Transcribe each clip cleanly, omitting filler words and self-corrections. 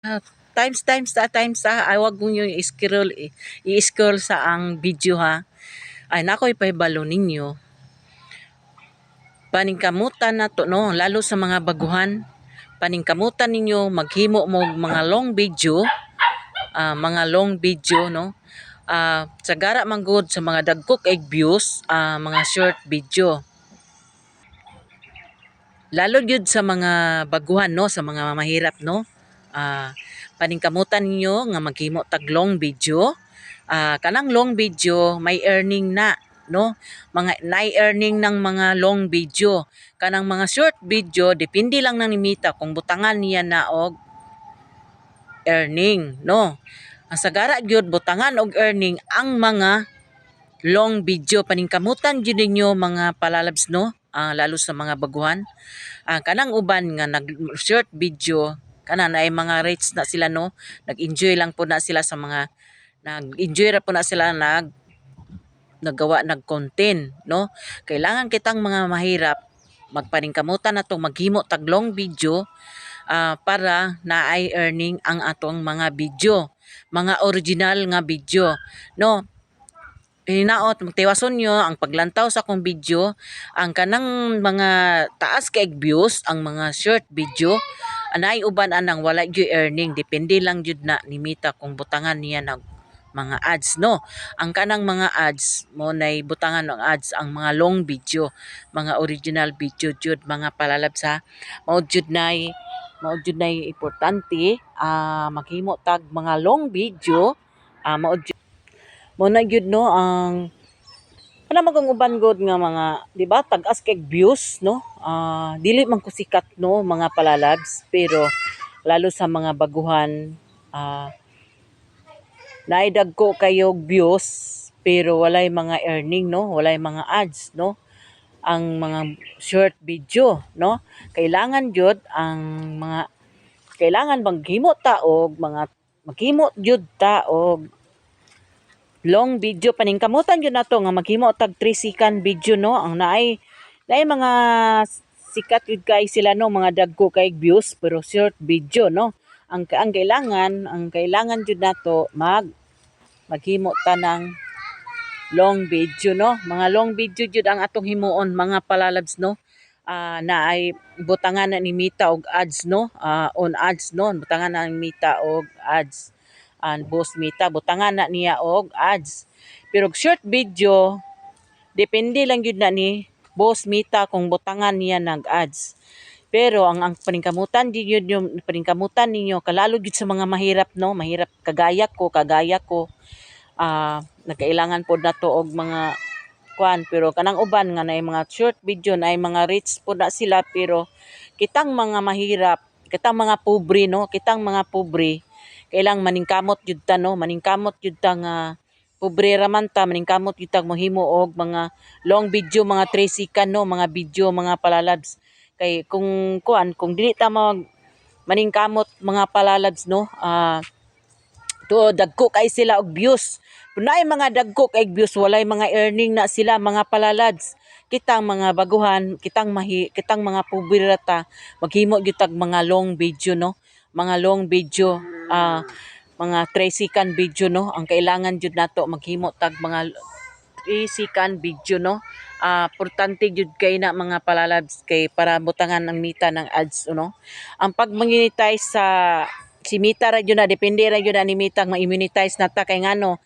Ah, ay wag mo yung i-scroll sa ang video ha. Ay nako ipahibalo ninyo. Paningkamutan na to no, lalo sa mga baguhan. Paningkamutan ninyo maghimo mo mga long video, mga long video no. Sagara man good sa mga dagko kay views, mga short video. Lalo gyud sa mga baguhan no, sa mga mahirap no. Paningkamutan ninyo nga maghimo tag long video. Kanang long video may earning na no, mga earning ng mga long video. Kanang mga short video depende lang nang nimita kung butangan niya na og earning no. Ang sagara gyud butangan og earning ang mga long video. Paningkamutan gyud ninyo mga palalabs no, lalo sa mga baguhan. Kanang uban nga nag short video kana na ay mga rates na sila no, nag-enjoy lang po na sila sa mga nag-enjoy ra po na sila naggawa nag content no. Kailangan kitang mga mahirap magpaningkamutan na tong maghimo tag long video, para naay earning ang atong mga video, mga original nga video no. Hinaot magtiwason nyo ang paglantaw sa akong video, ang kanang mga taas kay views ang mga short video anay uban anang wala gyud earning, depende lang jud na nimita kung butangan niya ng mga ads no. Ang kanang mga ads mo nay butangan ng ads ang mga long video, mga original video jud mga palalab sa mao jud nay importante, maghimo tag mga long video, mao na gyud no ang kana magong uban god nga mga di ba tag-as kay views no. Dili man ko sikat no mga palalabs, pero lalo sa mga baguhan, naidagko kayo views pero walay mga earning no, walay mga ads no ang mga short video no. Kailangan jud ang mga kailangan maghimo ta og mga maghimo jud ta og long video. Paningkamutan yun na to nga maghimo tag 3 second video no. Ang naay mga sikat yun kay sila no, mga dagko kay views pero short video no. Ang kailangan jud nato maghimo ta ng long video no. Mga long video jud ang atong himuon mga palalabs no. Naay butangan na ni Mita og ads no, on ads no, butangan na ni Mita og ads, Boss Mita butangan na niya og ads. Pero short video depende lang gyud na ni Boss Mita kung butangan niya nag ads. Pero ang paningkamutan gyud yung paningkamutan ninyo kalalo gyud sa mga mahirap no, mahirap kagaya ko, nagkailangan pod nato og mga kuan, pero kanang uban nga naay mga short video naay mga reach pod na sila, pero kitang mga mahirap, kitang mga pobre no, kitang mga pobre kailang maningkamot jud ta no, maningkamot jud ta nga pobre ra man ta, maningkamot jud ta mohimo og mga long video, mga 3 second no, mga video mga palalabs. Kay kung dili ta maningkamot mga palalabs no, to dagko kay sila og views. Punay mga dagko kay views walay mga earning na sila mga palalads. Kitang mga baguhan, kitang mga pobre ra ta maghimo gyud tag mga long video no, mga long video, mga 3 second video no. Ang kailangan jud nato maghimo tag mga 3 second video no. Importante jud kay na mga palalabs kay para butangan ang mita ng ads no. Ang pag-monetize sa si Mita ra jud na, depende ra jud ni Mita ma-immunize na ta kay ngano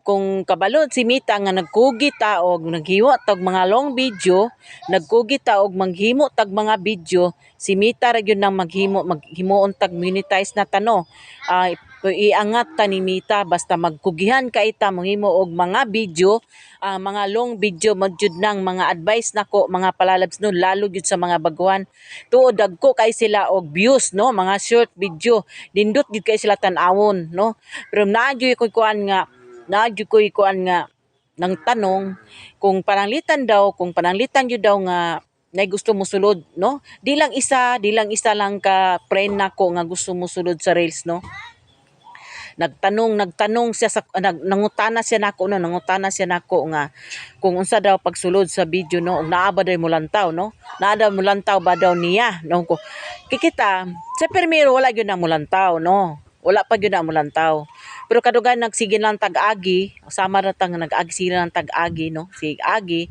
kung kabalo si Mita nga nagkugi ta og naghiwa tag mga long video, nagkugi ta og manghimo tag mga video, si Mita ra gyud nang maghimuon tag monetize na tano. Iangat ta ni Mita basta magkugihan ka ita manghimo og mga video, mga long video mo jud nang mga advice nako mga palalabs no, lalo jud sa mga baguhan tuod dagko kay sila og views no, mga short video dindot jud kay sila tan-awon no. Pero naadyo ko kuan nga nang tanong kung pananglitan jud daw nga nay gusto mo sulod no, di lang isa lang ka friend nako nga gusto mo sulod sa reels no. nagtanong siya sa nangutana siya nako nga kung unsa daw pagsulod sa video no, ug naa ba daw mulantaw no, naa daw mulantaw ba daw niya no, ko kikita sa permiro wala gyud na mulantaw no, wala pa gyud na mulantaw. Pero kadugan nagsige lang tag-agi, sama ra tang nag-agi sila ng tag-agi no, sig agi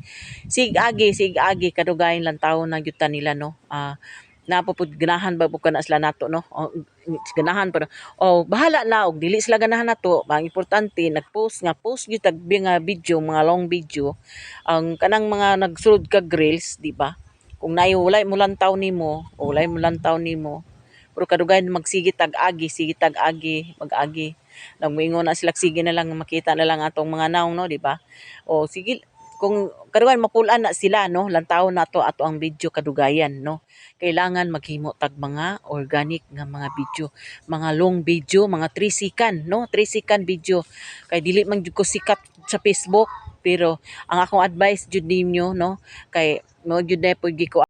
kadugayon lang tawo na gyud ta nila no. Napupud ganahan ba bukan na sila nato no, ganahan pa bahala na og dili sila ganahan nato, ang importante nag-post gyud tag nga video, mga long video, ang kanang mga nagsulod kag reels di ba, kung naay walay mulantaw nimo pero kadugayon magsige tag-agi mag-agi nang moingon na sila sige na lang makita na lang atong mga naong no di ba, o sige kung kadugayon mapulaan na sila no, lantaw na ato ang video kadugayan no, kailangan maghimo tag mga organic nga mga video, mga long video, mga 3 second no, 3 second video, kay dili man jud ko sikat sa Facebook, pero ang akong advice jud ninyo no, kay mo jud na pud gi ko